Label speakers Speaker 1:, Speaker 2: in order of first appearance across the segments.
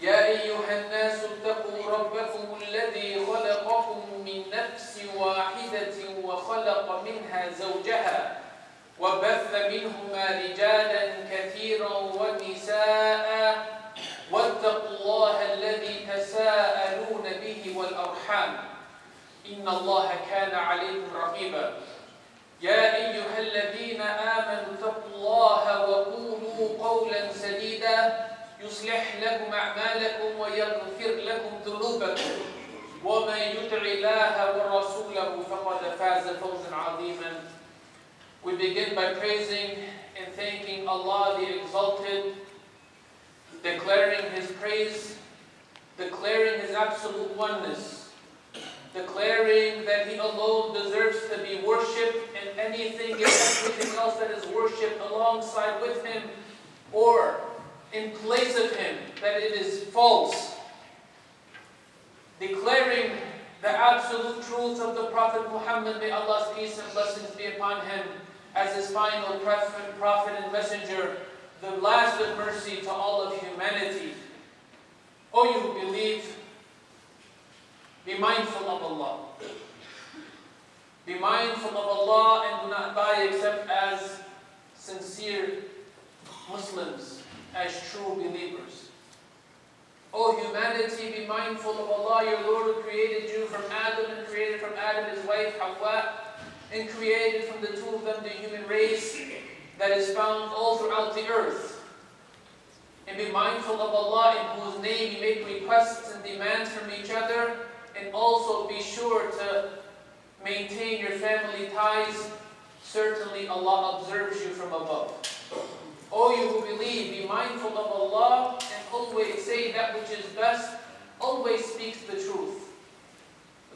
Speaker 1: يا أيها الناس اتقوا ربكم الذي خلقكم من نفس واحدة وخلق منها زوجها وبث منهما رجالا كثيرا ونساء واتقوا الله الذي تساءلون به والأرحام إن الله كان عليكم رقيبا يا أيها الذين آمنوا اتقوا الله وقولوا قولا سديدا يصلح لكم أعمالكم ويغفر لكم ذنوبكم ومن يطع الله ورسوله فقد فاز فوزا عظيما. We begin by praising and thanking Allah the Exalted, declaring His praise, declaring His absolute oneness, declaring that He alone deserves to be worshipped, and anything and everything else that is worshipped alongside with Him or in place of Him, that it is false. Declaring the absolute truth of the Prophet Muhammad, may Allah's peace and blessings be upon him, as His final prophet and messenger, the last of mercy to all of humanity. O you who believe, be mindful of Allah. Be mindful of Allah and do not die except as sincere Muslims, as true believers. O humanity, be mindful of Allah, your Lord, who created you from Adam and created from Adam his wife Hawa, and created from the two of them the human race that is found all throughout the earth. And be mindful of Allah, in whose name you make requests and demands from each other, and also be sure to maintain your family ties. Certainly Allah observes you from above. O you who believe, be mindful of Allah and always say that which is best, always speak the truth.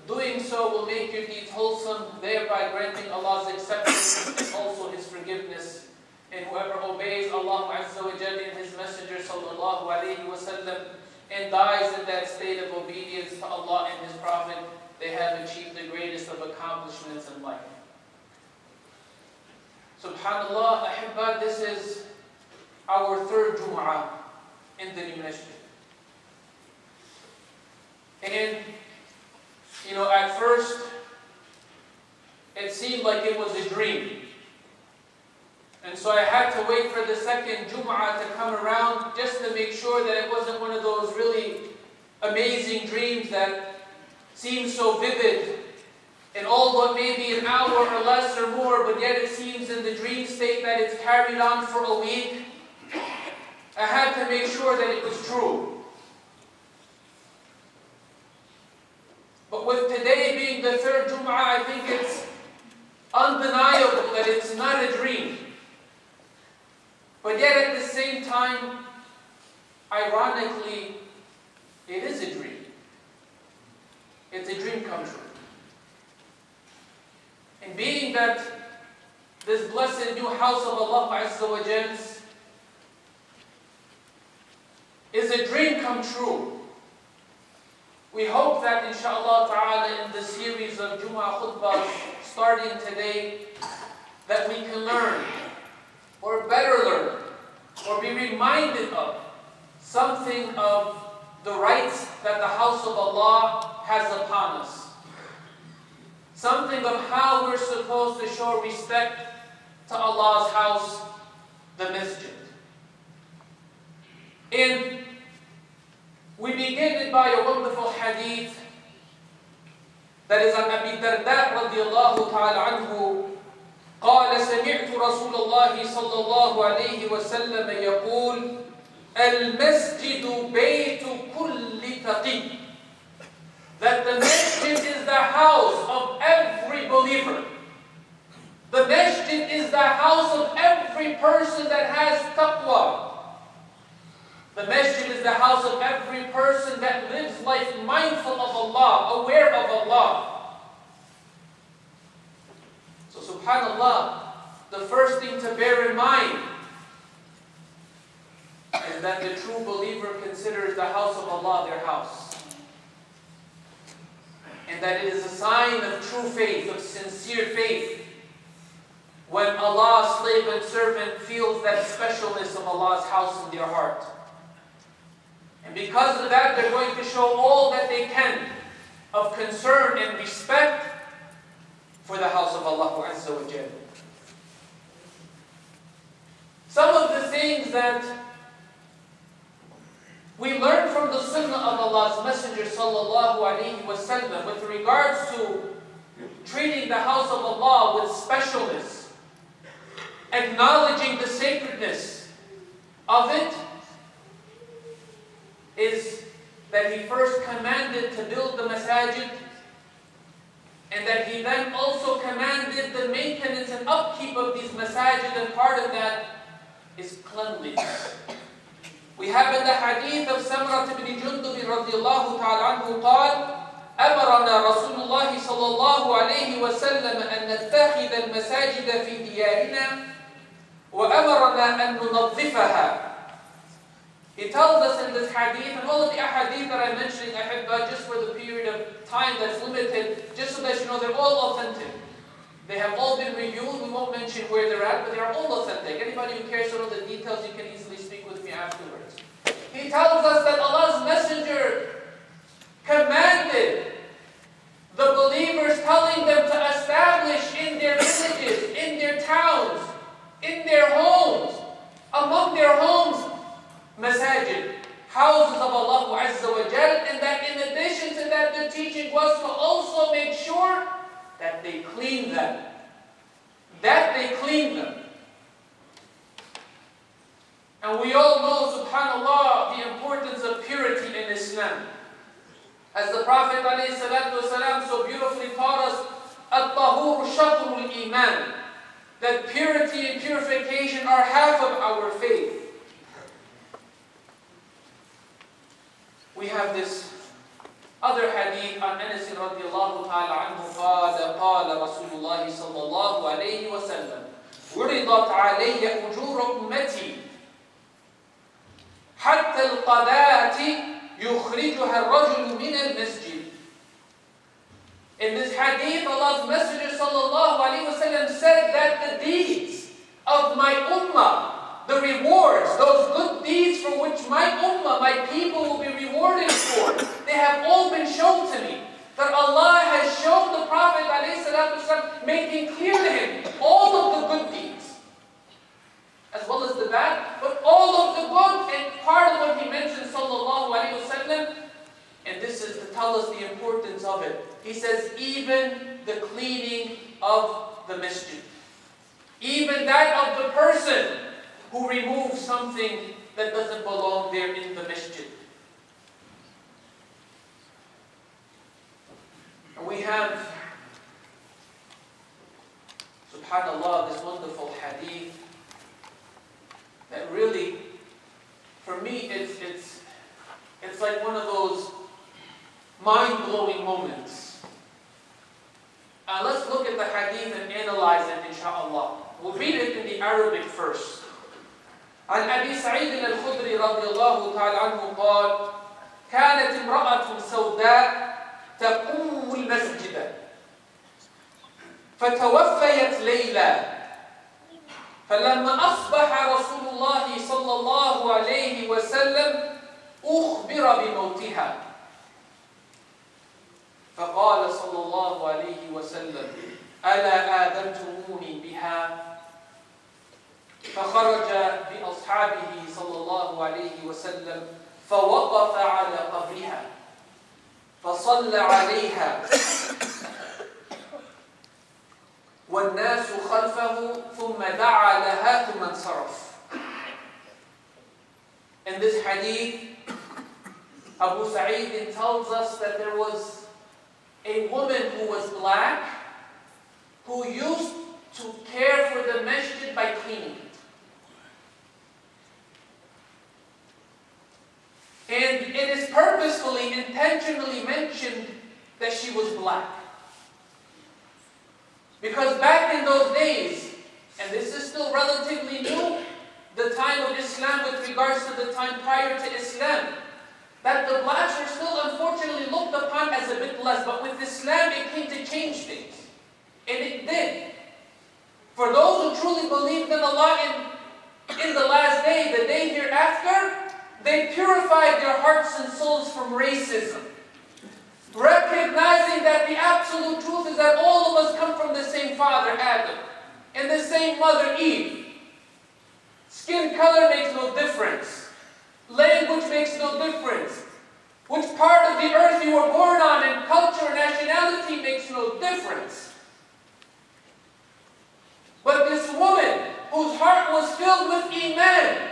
Speaker 1: Doing so will make your deeds wholesome, thereby granting Allah's acceptance and also His forgiveness. And whoever obeys Allah Azza wa Jalla and His Messenger sallallahu alayhi wa sallam and dies in that state of obedience to Allah and His Prophet, they have achieved the greatest of accomplishments in life. Subhanallah, ahibba, this is our third Jum'ah in the new Masjid. And, at first, it seemed like it was a dream. And so I had to wait for the second Jum'ah to come around just to make sure that it wasn't one of those really amazing dreams that seem so vivid, and all but maybe an hour or less or more, but yet it seems in the dream state that it's carried on for a week. I had to make sure that it was true. But with today being the third Jum'ah, I think it's undeniable that it's not a dream. But yet at the same time, ironically, it is a dream. It's a dream come true. And being that this blessed new house of Allah Azza wa Jalla is a dream come true, we hope that inshaAllah ta'ala in the series of Jumu'ah khutbahs starting today, that we can learn, or better learn, or be reminded of something of the rights that the house of Allah has upon us. Something of how we're supposed to show respect to Allah's house, the Masjid. And we begin it by a wonderful hadith that is on Abi Darda radiallahu ta'ala anhu. قال سمعت رسول الله صلى الله عليه وسلم يقول المسجد بيت كل تقي. That the masjid is the house of every believer. The masjid is the house of every person that has taqwa. The masjid is the house of every person that lives life mindful of Allah, aware of Allah. So subhanallah, the first thing to bear in mind is that the true believer considers the house of Allah their house. And that it is a sign of true faith, of sincere faith, when Allah's slave and servant feels that specialness of Allah's house in their heart. And Because of that, they're going to show all that they can of concern and respect for the house of Allah Azza wa Jalla. Some of the things that we learn from the sunnah of Allah's Messenger sallallahu alaihi wasallam with regards to treating the house of Allah with specialness, acknowledging the sacredness of it, is that He first commanded to build the masajid, and that He then also commanded the maintenance and upkeep of these masajid, and part of that is cleanliness. We have in the hadith of Samrat ibn Jundub radiyallahu ta'ala anhu قال أمرنا رسول الله صلى الله عليه وسلم أن نتخذ المساجد في ديارنا وأمرنا أن ننظفها. He tells us in this hadith, and all of the ahadith that I'm mentioning, just for the period of time that's limited, just so that you know they're all authentic. They have all been reviewed. We won't mention where they're at, but they are all authentic. Anybody who cares to know the details, you can easily speak with me afterwards. He tells us that Allah's Messenger commanded the believers, telling them to establish in their villages, in their towns, in their homes, among their homes, masajid, houses of Allah Azza wa Jal, and that in addition to that, the teaching was to also make sure that they clean them. And we all know, subhanAllah, the importance of purity in Islam. As the Prophet ﷺ so beautifully taught us, "At-tahuru shatrul iman," that purity and purification are half of our faith. We have this other hadith on Anas radiallahu ta'ala anhu قال رسول الله صلى الله عليه وسلم عرضت علي أجور أمتي حتى القذاة يخرجها الرجل من المسجد. In this hadith, Allah's Messenger sallallahu alaihi wasallam said that the deeds of my ummah, the rewards, those good deeds for which my ummah, my people will be rewarded for, they have all been shown to me. That Allah has shown the Prophet ﷺ, making clear to him all of the good deeds, as well as the bad, but all of the good, and part of what he mentioned sallallahu alaihi wasallam, and this is to tell us the importance of it. He says, even the cleaning of the masjid, even that of the person who removes something that doesn't belong there in the masjid. And we have, subhanAllah, this wonderful hadith that really, for me, it's like one of those mind-blowing moments. Let's look at the hadith and analyze it, inshaAllah. We'll read it in the Arabic first. عن أبي سعيد الخدري رضي الله تعالى عنه قال كانت امرأة سوداء تقوم المسجد فتوفيت ليلة فلما أصبح رسول الله صلى الله عليه وسلم أخبر بموتها فقال صلى الله عليه وسلم ألا آذنتموني بها فخرج بأصحابه صلى الله عليه وسلم فوقف على قبرها فصلى عليها والناس خلفه ثم دعا لها ثم انصرف. In this hadith, Abu Sa'id tells us that there was a woman who was black who used to care for the masjid by cleaning it. And it is purposefully, intentionally mentioned that she was black. Because back in those days, and this is still relatively new, the time of Islam with regards to the time prior to Islam, that the blacks were still unfortunately looked upon as a bit less. But with Islam, it came to change things. And it did. For those who truly believed in Allah in the last day, the day hereafter, They purified their hearts and souls from racism, recognizing that the absolute truth is that all of us come from the same father, Adam, and the same mother, Eve. Skin color makes no difference. Language makes no difference. Which part of the earth you were born on, and culture and nationality makes no difference. But this woman, whose heart was filled with Iman,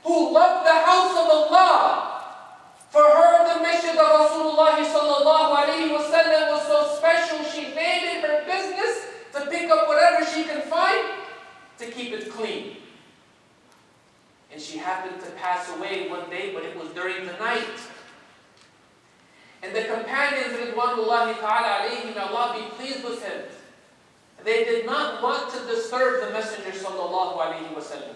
Speaker 1: who loved the house of Allah, for her the Masjid of Rasulullah sallallahu alayhi wa sallam was so special, she made it her business to pick up whatever she can find to keep it clean. And she happened to pass away one day, but it was during the night. And the companions, Ridwanullahi ta'ala alayhim, may Allah be pleased with him, they did not want to disturb the Messenger sallallahu alayhi wa sallam.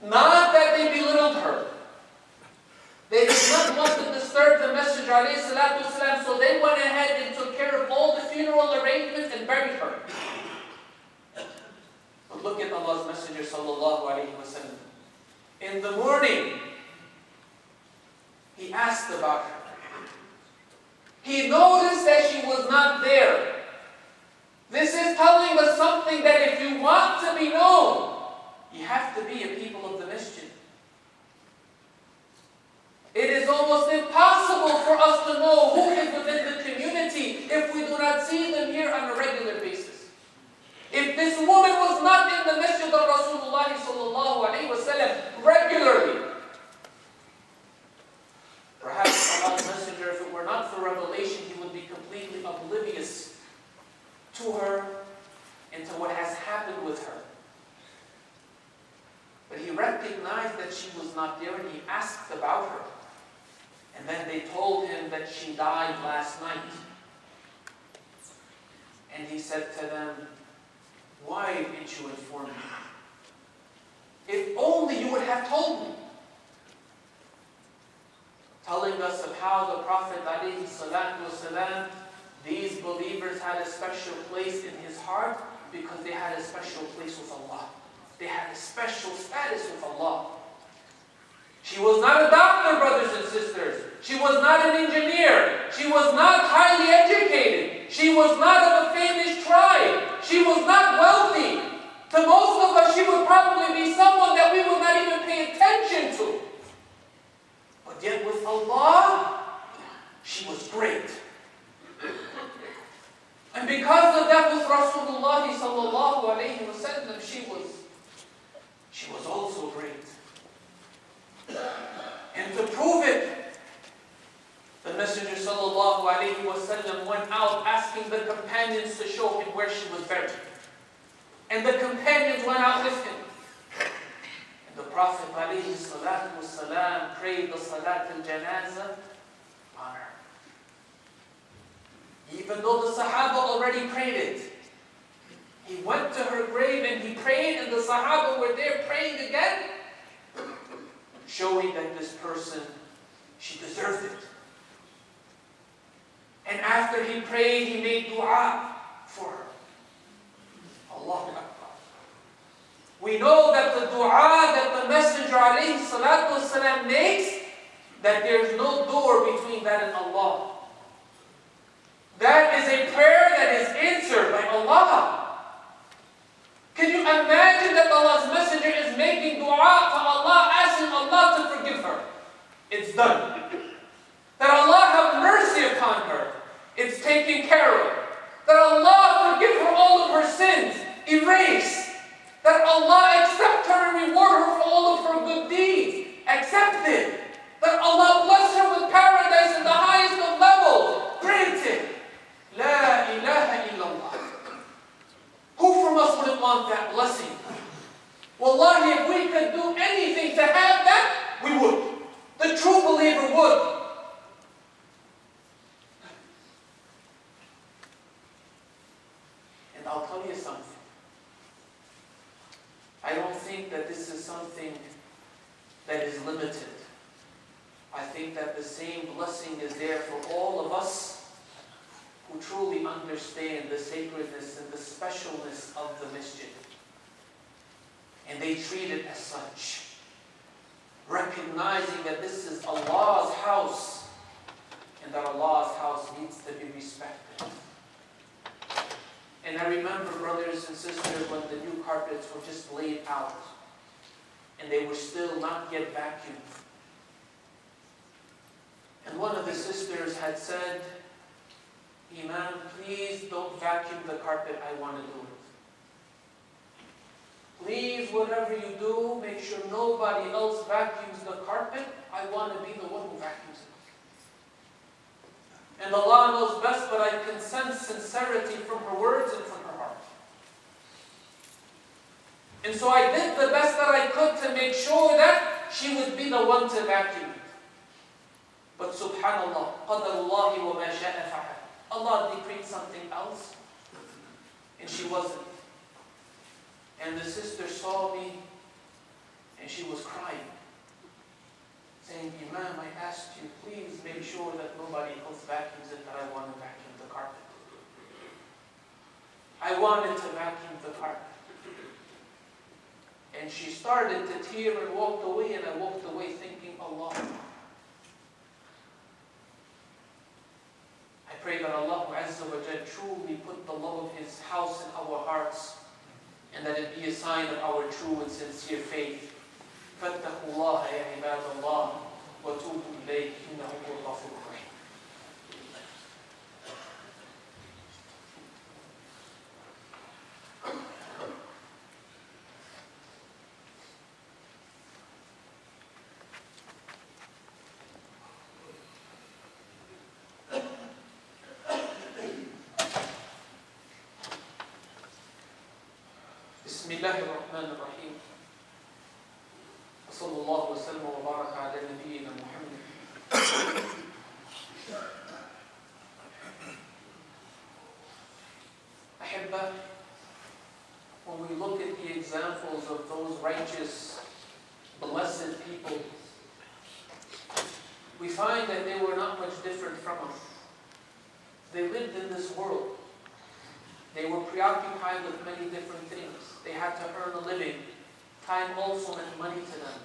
Speaker 1: Not that they belittled her. They did not want to disturb the Messenger alayhi salatu wasalam, so they went ahead and took care of all the funeral arrangements and buried her. But look at Allah's Messenger sallallahu alayhi wa sallam. In the morning, he asked about her. He noticed that she was not there. This is telling us something, that if you want to be known, you have to be a people of the Masjid. It is almost impossible for us to know who is within the community if we do not see them here on a regular basis. If this woman was not in the Masjid of Rasulullah sallallahu alayhi wa sallam regularly, perhaps Allah's Messenger, if it were not for revelation, he would be completely oblivious to her and to what has happened with her. But he recognized that she was not there, and he asked about her. And then they told him that she died last night. And he said to them, "Why didn't you inform me? If only you would have told me." Telling us of how the Prophet ﷺ, these believers had a special place in his heart because they had a special place with Allah. They had a special status with Allah. She was not a doctor, brothers and sisters. She was not an engineer. She was not highly educated. She was not of a famous tribe. She was not wealthy. To most of us, she would probably be someone that we would not even pay attention to. But yet with Allah, she was great. And because of that, with Rasulullah sallallahu alayhi wa sallam, she was also great. And to prove it, the Messenger sallallahu alayhi wa sallam went out asking the companions to show him where she was buried. And the companions went out with him. And the Prophet alayhi salatu wasalam prayed the salat al-janazah on her. Even though the Sahaba already prayed it, he went to her grave and he prayed, and the Sahaba were there praying again, showing that this person, she deserved it. And after he prayed, he made dua for her. Allahu Akbar. We know that the dua that the Messenger alayhi salatu wasalam makes, that there's no door between that and Allah. That is a prayer that is answered by Allah. Can you imagine that Allah's Messenger is making dua to Allah, asking Allah to forgive her? It's done. That Allah have mercy upon her. It's taken care of. That Allah forgive her all of her sins. Erase. That Allah accept her and reward her for all of her good deeds. Accept it. That Allah bless her with paradise in the highest of levels. Granted. La ilaha illallah. Who from us wouldn't want that blessing? Wallahi, if we could do anything to have that, we would. The true believer would. And I'll tell you something. I don't think that this is something that is limited. I think that the same blessing is there for all of us who truly understand the sacredness and the specialness of the Masjid. And they treat it as such. recognizing that this is Allah's house and that Allah's house needs to be respected. And I remember, brothers and sisters, when the new carpets were just laid out and they were still not yet vacuumed. And one of the sisters had said, Imam, please don't vacuum the carpet, I want to do it. Please, whatever you do, make sure nobody else vacuums the carpet. I want to be the one who vacuums it. And Allah knows best, but I can sense sincerity from her words and from her heart. And so I did the best that I could to make sure that she would be the one to vacuum it. But subhanallah, qadarullahi wa ma sha'a fa'al. Allah decreed something else, and she wasn't. And the sister saw me, and she was crying, saying, Imam, I asked you, please make sure that nobody else vacuums it, that I want to vacuum the carpet. I wanted to vacuum the carpet. And she started to tear and walked away, and I walked away thinking, Allah. I pray that Allah Azza wa Jal truly put the love of His house in our hearts, and that it be a sign of our true and sincere faith. فَاتَّقُوا اللَّهَ يَا عِبَادَ اللَّهِ وَتُوبُوا إِلَيْهِ إِنَّهُ هُوَ الْغَفُورُ الرَّحِيمُ. بسم الله الرحمن الرحيم. وصلى الله وسلم وبارك على نبينا محمد. أحبة, when we look at the examples of those righteous, blessed people, we find that they were not much different from us. They lived in this world. They were preoccupied with many different things. They had to earn a living. Time also meant money to them.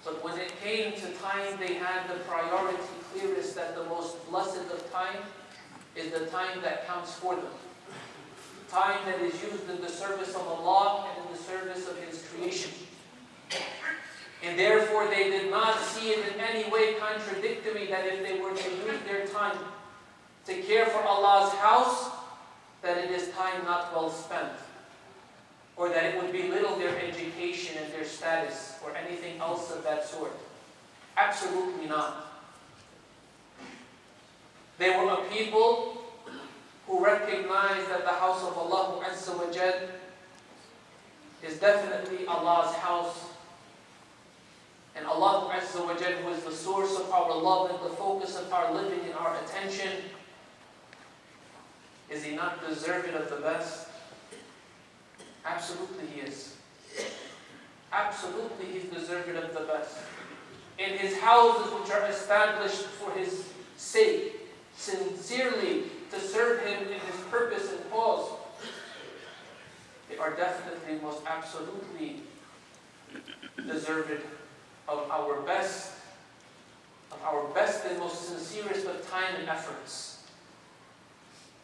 Speaker 1: But when it came to time, they had the priority clearest that the most blessed of time is the time that counts for them. Time that is used in the service of Allah and in the service of His creation. And therefore they did not see it in any way contradictory that if they were to use their time to care for Allah's house, that it is time not well spent, or that it would belittle their education and their status, or anything else of that sort. Absolutely not. They were a people who recognized that the house of Allah Azza wa Jal is definitely Allah's house, and Allah Azza wa Jal, who is the source of our love and the focus of our living and our attention, is He not deserving of the best? Absolutely He is. Absolutely He's deserving of the best. In His houses which are established for His sake, sincerely to serve Him in His purpose and cause, they are definitely most absolutely deserving of our best and most sincerest of time and efforts.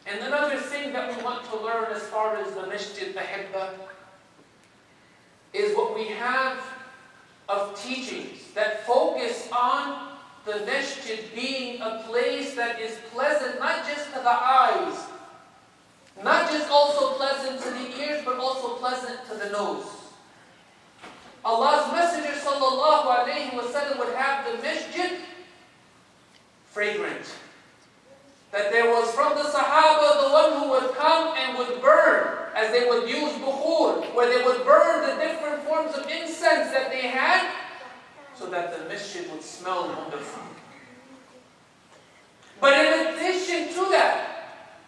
Speaker 1: And another thing that we want to learn as far as the Masjid, Ahibba, is what we have of teachings that focus on the Masjid being a place that is pleasant not just to the eyes, not just also pleasant to the ears, but also pleasant to the nose. Allah's Messenger sallallahu alayhi wa sallam would have the Masjid fragrant. That there was from the Sahaba the one who would come and would burn, as they would use bukhur, where they would burn the different forms of incense that they had, so that the Masjid would smell wonderful. But in addition to that,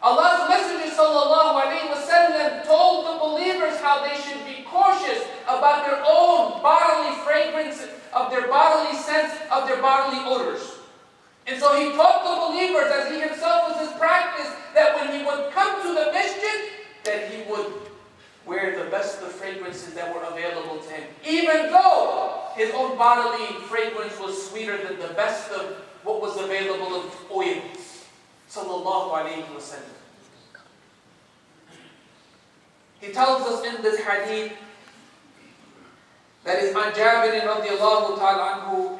Speaker 1: Allah's Messenger sallallahu alaihi wasallam told the believers how they should be cautious about their own bodily fragrance, of their bodily sense, of their bodily odors. And so He taught the believers, as He Himself was His practice, that when He would come to the Masjid, that He would wear the best of fragrances that were available to him, even though his own bodily fragrance was sweeter than the best of what was available of oils. Sallallahu alayhi wa sallam. He tells us in this hadith that is on Jabir radiallahu ta'ala anhu,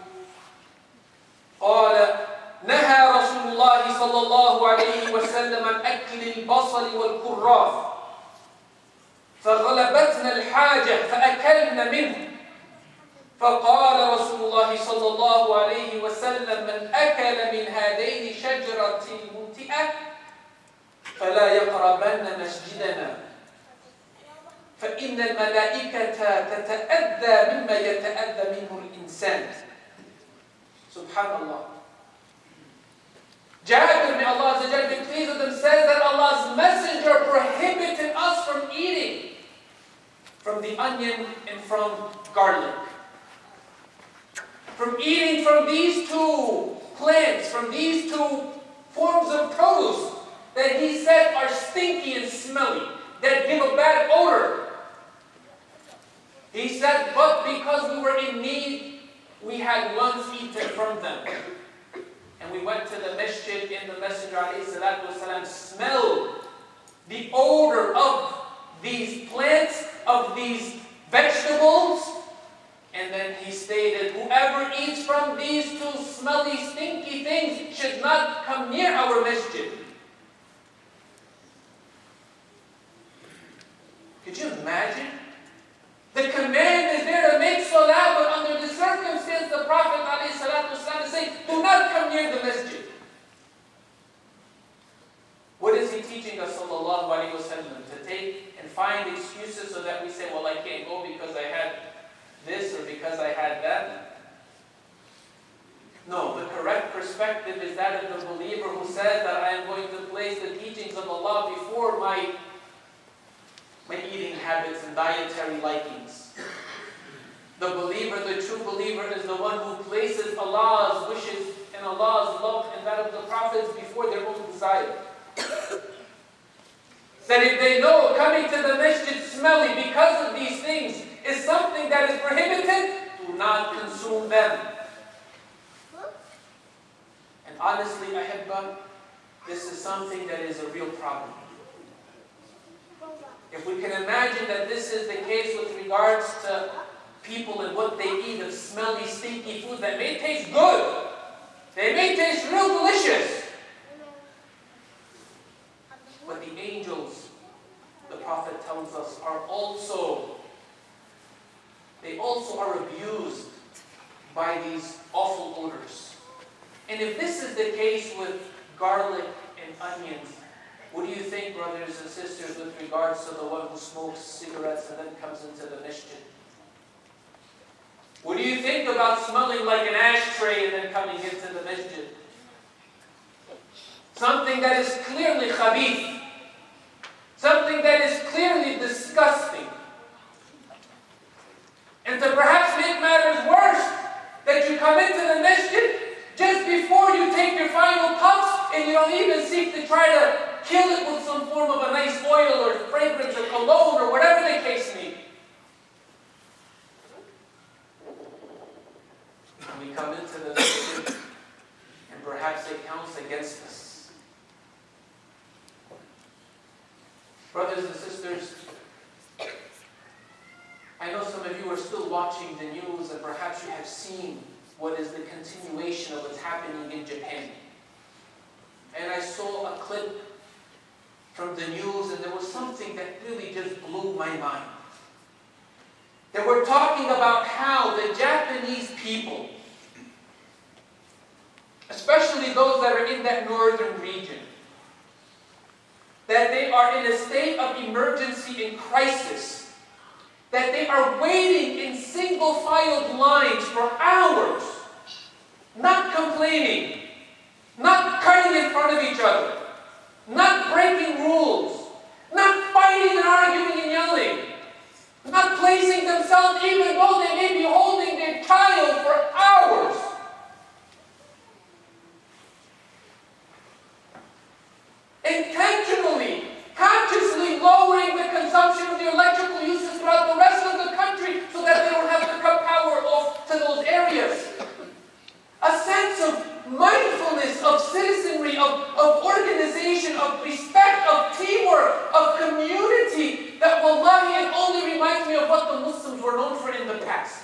Speaker 1: قال نهى رسول الله صلى الله عليه وسلم عن أكل البصل والكراث فغلبتنا الحاجة فأكلنا منه فقال رسول الله صلى الله عليه وسلم من أكل من هذين شجرة ممتئة فلا يقربن مسجدنا فإن الملائكة تتأذى مما يتأذى منه الإنسان. Subhanallah. Jabir, may Allah be pleased with him, says that Allah's Messenger prohibited us from eating from the onion and from garlic. From eating from these two plants, from these two forms of produce that he said are stinky and smelly, that give a bad odor. He said, but because we were in need, we had once eaten from them. And we went to the Masjid, and the Messenger ﷺ smelled the odor of these plants, of these vegetables. And then he stated, whoever eats from these two smelly, stinky things should not come near our Masjid. Could you imagine? The command is there to make salah, but under the circumstance, the Prophet ﷺ is saying, do not come near the Masjid. What is he teaching us, sallallahu alayhi wa sallam? To take and find excuses so that we say, well, I can't go because I had this or because I had that. No, the correct perspective is that of the believer who says that I am going to place the teachings of Allah before my eating habits and dietary likings. The believer, the true believer, is the one who places Allah's wishes and Allah's love and that of the prophets before their own desire. That if they know coming to the masjid smelly because of these things is something that is prohibited, do not consume them. And honestly, Ahibba, this is something that is a real problem. If we can imagine that this is the case with regards to people and what they eat of smelly, stinky food that may taste good, they may taste real delicious, but the angels, the Prophet tells us, they also are abused by these awful odors. And if this is the case with garlic and onions, what do you think, brothers and sisters, with regards to the one who smokes cigarettes and then comes into the masjid? What do you think about smelling like an ashtray and then coming into the masjid? Something that is clearly khabith. Something that is clearly disgusting. And to perhaps make matters worse, that you come into the masjid just before you take your final puffs and you don't even seek to try to kill it with some form of a nice oil or fragrance or cologne or whatever the case may be. And we come into the masjid and perhaps it counts against us. Brothers and sisters, I know some of you are still watching the news and perhaps you have seen what is the continuation of what's happening in Japan. And I saw a clip from the news and there was something that really just blew my mind. They were talking about how the Japanese people, especially those that are in that northern region, that they are in a state of emergency and crisis, that they are waiting in single-filed lines for hours, not complaining, not cutting in front of each other, not breaking rules, not fighting and arguing and yelling, not placing themselves even though they may be holding their child for hours. Intentionally, consciously lowering the consumption of the electric of citizenry, of organization, of respect, of teamwork, of community, that wallahi, it only reminds me of what the Muslims were known for in the past.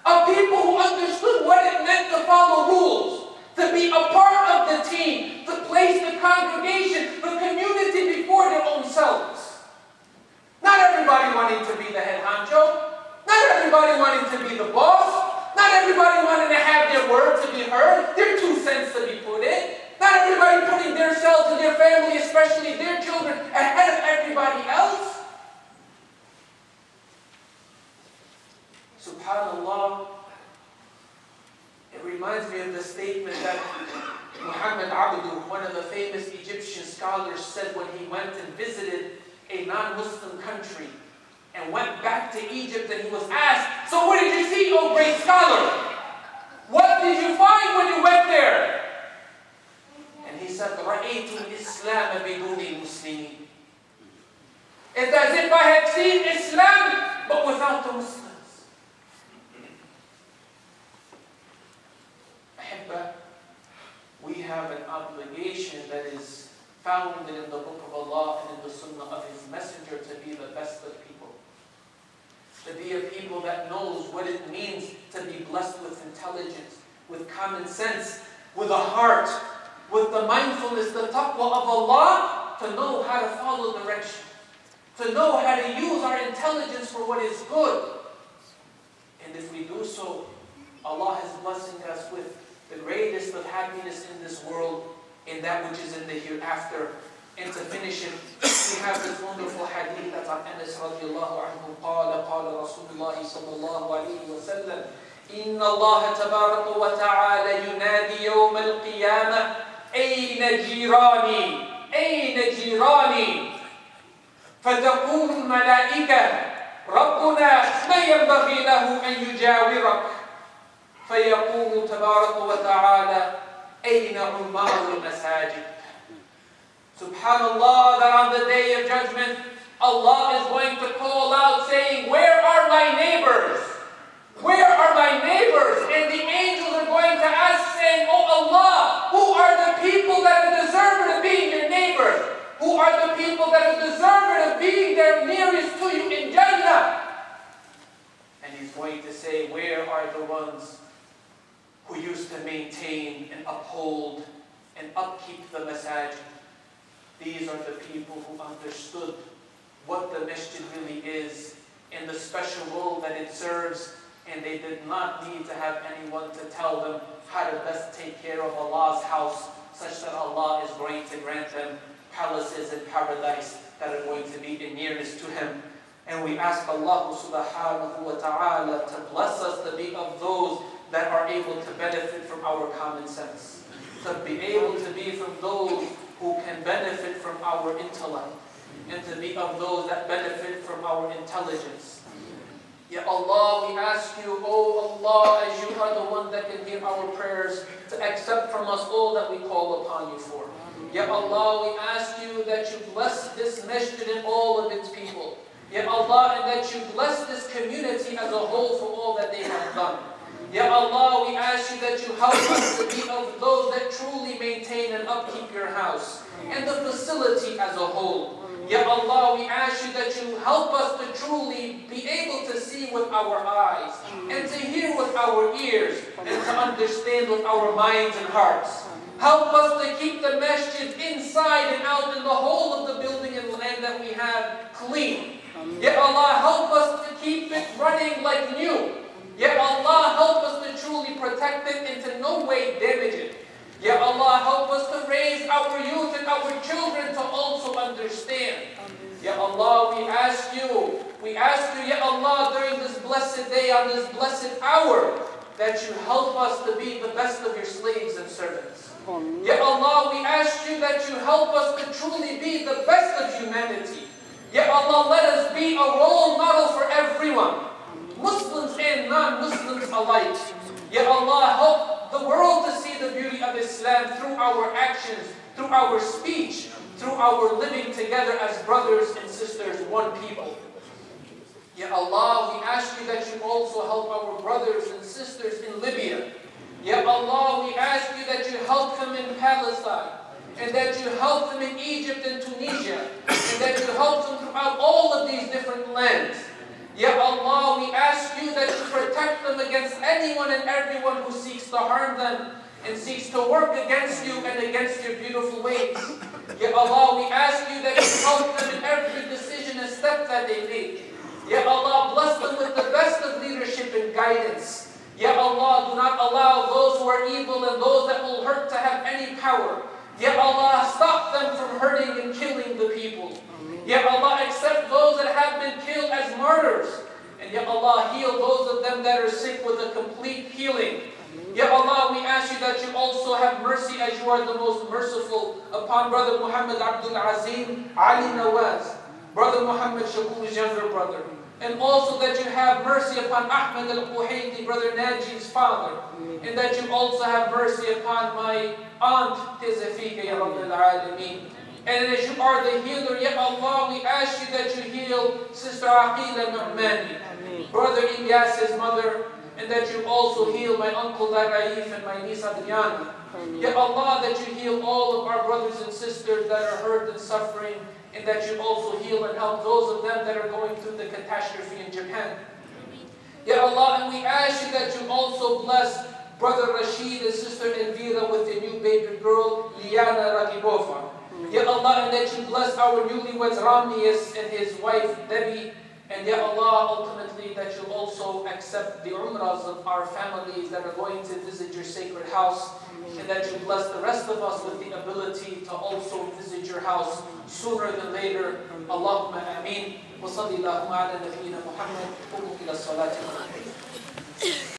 Speaker 1: Of people who understood what it meant to follow rules, to be a part of the team, to place the congregation, the community before their own selves. Not everybody wanting to be the head honcho. Not everybody wanting to be the boss. Not everybody wanting to have their word to be heard, their 2 cents to be put in. Not everybody putting themselves and their family, especially their children, ahead of everybody else. SubhanAllah, it reminds me of the statement that Muhammad Abdu, one of the famous Egyptian scholars, said when he went and visited a non-Muslim country and went back to Egypt, and he was asked, so what did you see, oh great scholar? What did you find when you went there? And he said, رَأَيْتُ الْإِسْلَامَ بِدُونِ الْمُسْلِمِينَ. It's as if I had seen Islam, but without the Muslims. Ahibba, we have an obligation that is founded in the Book of Allah and in the Sunnah of His Messenger to be the best of people. To be a people that knows what it means to be blessed with intelligence, with common sense, with a heart, with the mindfulness, the taqwa of Allah, to know how to follow direction, to know how to use our intelligence for what is good. And if we do so, Allah is blessing us with the greatest of happiness in this world, in that which is in the hereafter. And to finish it, we have this wonderful hadith that's on Anas radiallahu anhu. قال رسول الله صلى الله عليه وسلم إن الله تبارك وتعالى ينادي يوم القيامة أين جيراني أين جيراني فتقول الملائكة ربنا ما ينبغي له أن يجاورك فيقول تبارك وتعالى أين عمار المساجد. Subhanallah, that on the day of judgment, Allah is going to call out saying, where are my neighbors? Where are my neighbors? And the angels are going to ask saying, oh Allah, who are the people that are deserving of being your neighbor? Who are the people that are deserving of being there nearest to you in Jannah? And He's going to say, where are the ones who used to maintain and uphold and upkeep the masajid? These are the people who understood what the masjid really is and the special role that it serves, and they did not need to have anyone to tell them how to best take care of Allah's house, such that Allah is going to grant them palaces in paradise that are going to be in nearness to Him. And we ask Allah subhanahu wa ta'ala to bless us to be of those that are able to benefit from our common sense, to be able to be from those who can benefit from our intellect, and to be of those that benefit from our intelligence. Ya Allah, we ask you, oh Allah, as you are the one that can hear our prayers, to accept from us all that we call upon you for. Ya Allah, we ask you that you bless this masjid and all of its people. Ya Allah, and that you bless this community as a whole for all that they have done. Ya Allah, we ask you that you help us to be of those that truly maintain and upkeep your house and the facility as a whole. Ya Allah, we ask you that you help us to truly be able to see with our eyes and to hear with our ears and to understand with our minds and hearts. Help us to keep the masjid inside and out in the whole of the building and land that we have clean. Ya Allah, help us to keep it running like new. Ya Allah, help us to truly protect it and to no way damage it. Ya Allah, help us to raise our youth and our children to also understand. Ya Allah, we ask you, Ya Allah, during this blessed day, on this blessed hour, that you help us to be the best of your slaves and servants. Ya Allah, we ask you that you help us to truly be the best of humanity. Ya Allah, let us be a role model for everyone, Muslims and non-Muslims alike. Ya Allah, help the world to see the beauty of Islam through our actions, through our speech, through our living together as brothers and sisters, one people. Ya Allah, we ask you that you also help our brothers and sisters in Libya. Ya Allah, we ask you help them in Palestine, and that you help them in Egypt and Tunisia, and that you help them throughout all of these different lands. Ya Allah, we ask you that you protect them against anyone and everyone who seeks to harm them and seeks to work against you and against your beautiful ways. Ya Allah, we ask you that you help them in every decision and step that they make. Ya Allah, bless them with the best of leadership and guidance. Ya Allah, do not allow those who are evil and those that will hurt to have any power. Ya Allah, stop them from hurting and killing the people. Ya Allah, accept those that have been killed as martyrs. And Ya Allah, heal those of them that are sick with a complete healing. Ya Allah, we ask you that you also have mercy as you are the most merciful upon Brother Muhammad Abdul Azim Ali Nawaz, Brother Muhammad Shakur's younger brother. And also that you have mercy upon Ahmed al-Quhaiti, Brother Naji's father. And that you also have mercy upon my aunt, Tizafika, Ya Rabbil Alameen. And as you are the healer, Ya Allah, we ask you that you heal Sister Aqila Nu'mani, Brother Ilyas's mother, and that you also heal my uncle Raif and my niece Adriana. Ya Allah, that you heal all of our brothers and sisters that are hurt and suffering, and that you also heal and help those of them that are going through the catastrophe in Japan. Ya Allah, and we ask you that you also bless Brother Rashid and Sister Elvira with the new baby girl, Liana Ragibova. Ya Allah, and that you bless our newlyweds Ramius and his wife Debbie. And Ya Allah, ultimately that you also accept the umrahs of our families that are going to visit your sacred house. And that you bless the rest of us with the ability to also visit your house sooner than later. Allahumma ameen. Wa sallallahu ala nabiyyina Muhammad. Qumu ila salati.